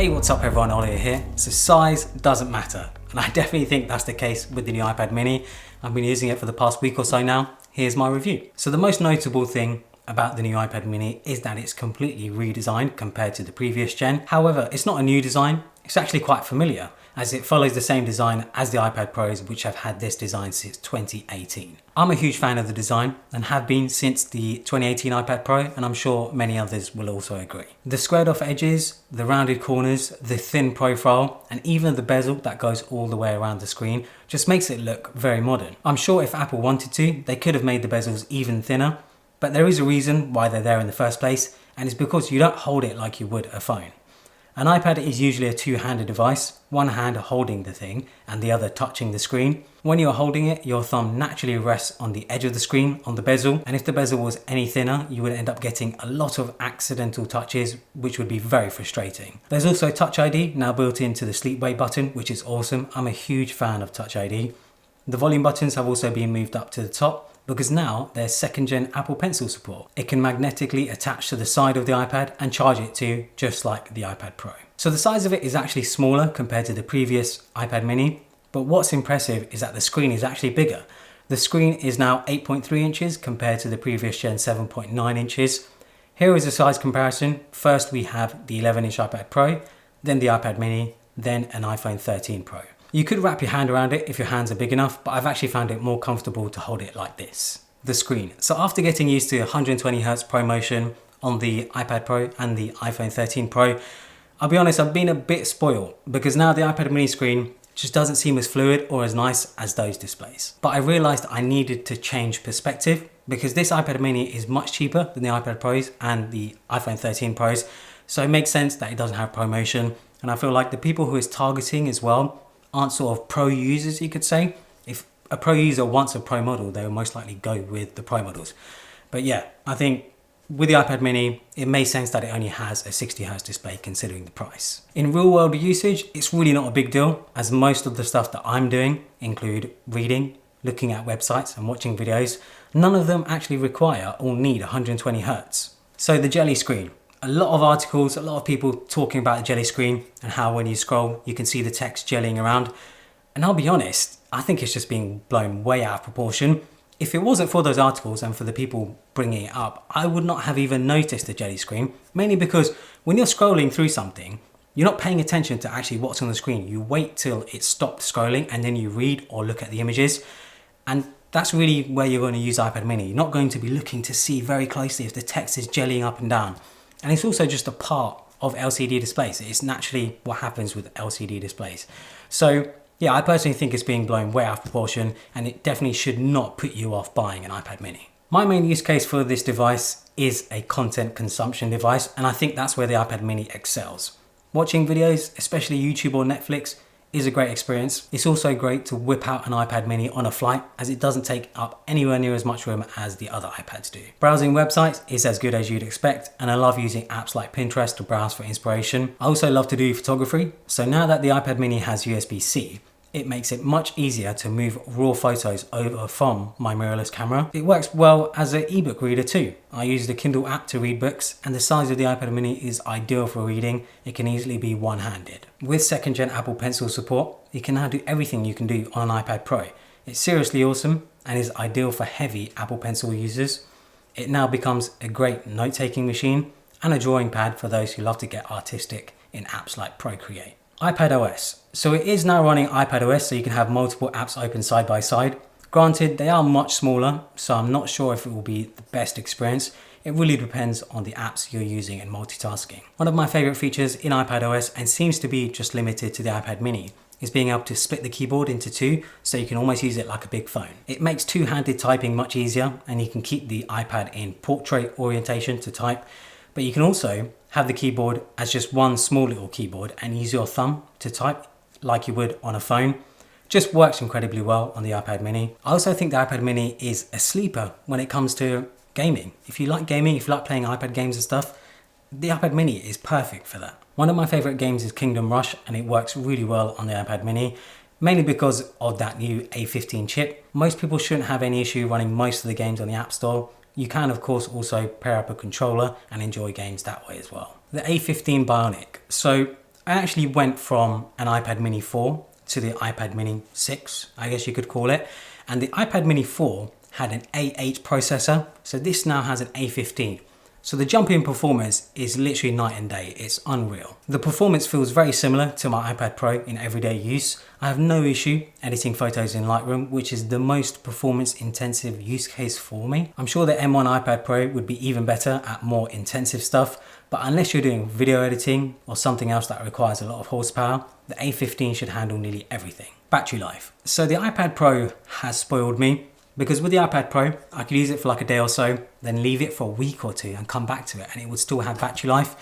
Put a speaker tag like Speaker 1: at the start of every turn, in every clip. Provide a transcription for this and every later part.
Speaker 1: Hey, what's up everyone, Ollie here. So size doesn't matter, and I definitely think that's the case with the new iPad mini. I've been using it for the past week or so now. Here's my review. So the most notable thing about the new iPad mini is that it's completely redesigned compared to the previous gen. However, it's not a new design, it's actually quite familiar, as it follows the same design as the iPad Pros, which have had this design since 2018. I'm a huge fan of the design and have been since the 2018 iPad Pro, and I'm sure many others will also agree. The squared off edges, the rounded corners, the thin profile, and even the bezel that goes all the way around the screen just makes it look very modern. I'm sure if Apple wanted to, they could have made the bezels even thinner, but there is a reason why they're there in the first place, and it's because you don't hold it like you would a phone. An iPad is usually a two-handed device, one hand holding the thing and the other touching the screen. When you're holding it, your thumb naturally rests on the edge of the screen, on the bezel, and if the bezel was any thinner, you would end up getting a lot of accidental touches, which would be very frustrating. There's also Touch ID now built into the sleep wake button, which is awesome. I'm a huge fan of Touch ID. The volume buttons have also been moved up to the top, because now there's second gen Apple Pencil support. It can magnetically attach to the side of the iPad and charge it too, just like the iPad Pro. So the size of it is actually smaller compared to the previous iPad mini, but what's impressive is that the screen is actually bigger. The screen is now 8.3 inches compared to the previous gen 7.9 inches. Here is a size comparison. First we have the 11-inch iPad Pro, then the iPad mini, then an iPhone 13 Pro. You could wrap your hand around it if your hands are big enough, but I've actually found it more comfortable to hold it like this. The screen. So after getting used to 120Hz ProMotion on the iPad Pro and the iPhone 13 Pro, I'll be honest, I've been a bit spoiled because now the iPad mini screen just doesn't seem as fluid or as nice as those displays. But I realized I needed to change perspective because this iPad mini is much cheaper than the iPad Pros and the iPhone 13 Pros. So it makes sense that it doesn't have ProMotion. And I feel like the people who it's targeting as well aren't sort of pro users, you could say. If a pro user wants a pro model, they will most likely go with the pro models. But yeah, I think with the iPad mini, it makes sense that it only has a 60Hz display considering the price. In real world usage, it's really not a big deal, as most of the stuff that I'm doing include reading, looking at websites and watching videos. None of them actually require or need 120Hz. So the jelly screen. A lot of articles, a lot of people talking about the jelly screen and how when you scroll, you can see the text jellying around. And I'll be honest, I think it's just being blown way out of proportion. If it wasn't for those articles and for the people bringing it up, I would not have even noticed the jelly screen, mainly because when you're scrolling through something, you're not paying attention to actually what's on the screen. You wait till it stopped scrolling and then you read or look at the images. And that's really where you're going to use iPad mini. You're not going to be looking to see very closely if the text is jellying up and down. And it's also just a part of LCD displays. It's naturally what happens with LCD displays. So yeah, I personally think it's being blown way out of proportion, and it definitely should not put you off buying an iPad mini. My main use case for this device is a content consumption device, and I think that's where the iPad mini excels. Watching videos, especially YouTube or Netflix, is a great experience. It's also great to whip out an iPad mini on a flight, as it doesn't take up anywhere near as much room as the other iPads do. Browsing websites is as good as you'd expect, and I love using apps like Pinterest to browse for inspiration. I also love to do photography, so now that the iPad mini has USB-C, it makes it much easier to move raw photos over from my mirrorless camera. It works well as an ebook reader too. I use the Kindle app to read books, and the size of the iPad mini is ideal for reading. It can easily be one-handed. With second gen Apple Pencil support, you can now do everything you can do on an iPad Pro. It's seriously awesome and is ideal for heavy Apple Pencil users. It now becomes a great note-taking machine and a drawing pad for those who love to get artistic in apps like Procreate. iPadOS. So it is now running iPadOS, so you can have multiple apps open side by side. Granted, they are much smaller, so I'm not sure if it will be the best experience. It really depends on the apps you're using and multitasking. One of my favorite features in iPadOS, and seems to be just limited to the iPad mini, is being able to split the keyboard into two, so you can almost use it like a big phone. It makes two-handed typing much easier, and you can keep the iPad in portrait orientation to type, but you can also have the keyboard as just one small little keyboard and use your thumb to type like you would on a phone. Just works incredibly well on the iPad mini. I also think the iPad mini is a sleeper when it comes to gaming. If you like gaming, if you like playing iPad games and stuff, the iPad mini is perfect for that. One of my favorite games is Kingdom Rush, and it works really well on the iPad mini, mainly because of that new A15 chip. Most people shouldn't have any issue running most of the games on the App Store. You can of course also pair up a controller and enjoy games that way as well. The A15 Bionic. So I actually went from an iPad mini 4 to the iPad mini 6, I guess you could call it. And the iPad mini 4 had an A8 processor, so this now has an A15. So the jump in performance is literally night and day. It's unreal. The performance feels very similar to my iPad Pro in everyday use. I have no issue editing photos in Lightroom, which is the most performance intensive use case for me. I'm sure the M1 iPad Pro would be even better at more intensive stuff, but unless you're doing video editing or something else that requires a lot of horsepower, the A15 should handle nearly everything. Battery life. So the iPad Pro has spoiled me, because with the iPad Pro, I could use it for like a day or so, then leave it for a week or two and come back to it and it would still have battery life.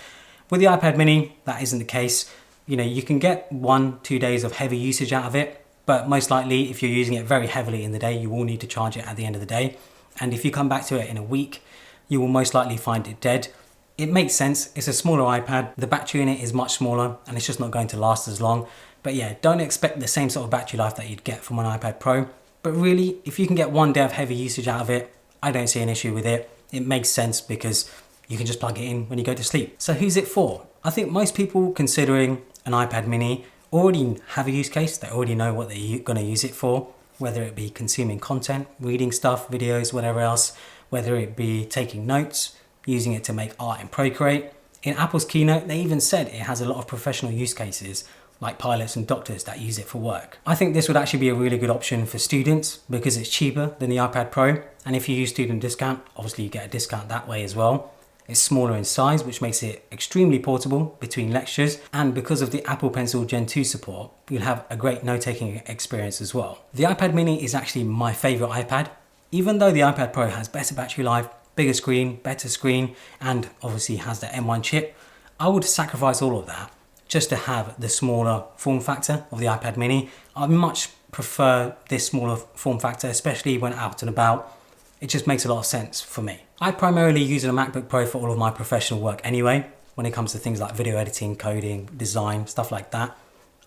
Speaker 1: With the iPad mini, that isn't the case. You know, you can get 1-2 days of heavy usage out of it, but most likely if you're using it very heavily in the day, you will need to charge it at the end of the day. And if you come back to it in a week, you will most likely find it dead. It makes sense, it's a smaller iPad, the battery in it is much smaller and it's just not going to last as long. But yeah, don't expect the same sort of battery life that you'd get from an iPad Pro. But really, if you can get 1 day of heavy usage out of it, I don't see an issue with it. It makes sense because you can just plug it in when you go to sleep. So who's it for? I think most people considering an iPad mini already have a use case. They already know what they're going to use it for, whether it be consuming content, reading stuff, videos, whatever else, whether it be taking notes, using it to make art in Procreate. In Apple's keynote, they even said it has a lot of professional use cases, like pilots and doctors that use it for work. I think this would actually be a really good option for students because it's cheaper than the iPad Pro. And if you use student discount, obviously you get a discount that way as well. It's smaller in size, which makes it extremely portable between lectures. And because of the Apple Pencil Gen 2 support, you'll have a great note-taking experience as well. The iPad mini is actually my favorite iPad. Even though the iPad Pro has better battery life, bigger screen, better screen, and obviously has the M1 chip, I would sacrifice all of that just to have the smaller form factor of the iPad mini. I much prefer this smaller form factor, especially when out and about. It just makes a lot of sense for me. I primarily use a MacBook Pro for all of my professional work anyway, when it comes to things like video editing, coding, design, stuff like that.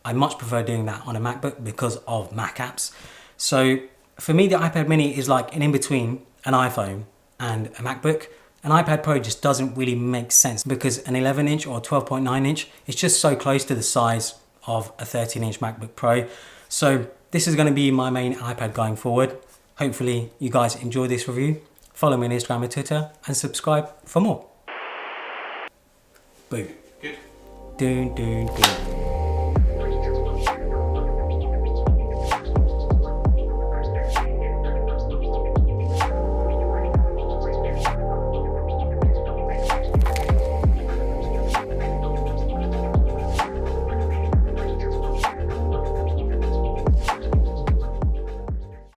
Speaker 1: I much prefer doing that on a MacBook because of Mac apps. So for me, the iPad mini is like an in-between an iPhone and a MacBook. An iPad Pro just doesn't really make sense because an 11-inch or 12.9 inch is just so close to the size of a 13-inch MacBook Pro. So this is going to be my main iPad going forward. Hopefully you guys enjoy this review. Follow me on Instagram and Twitter and subscribe for more. Boom.
Speaker 2: Good.
Speaker 1: Doon, doon, doon.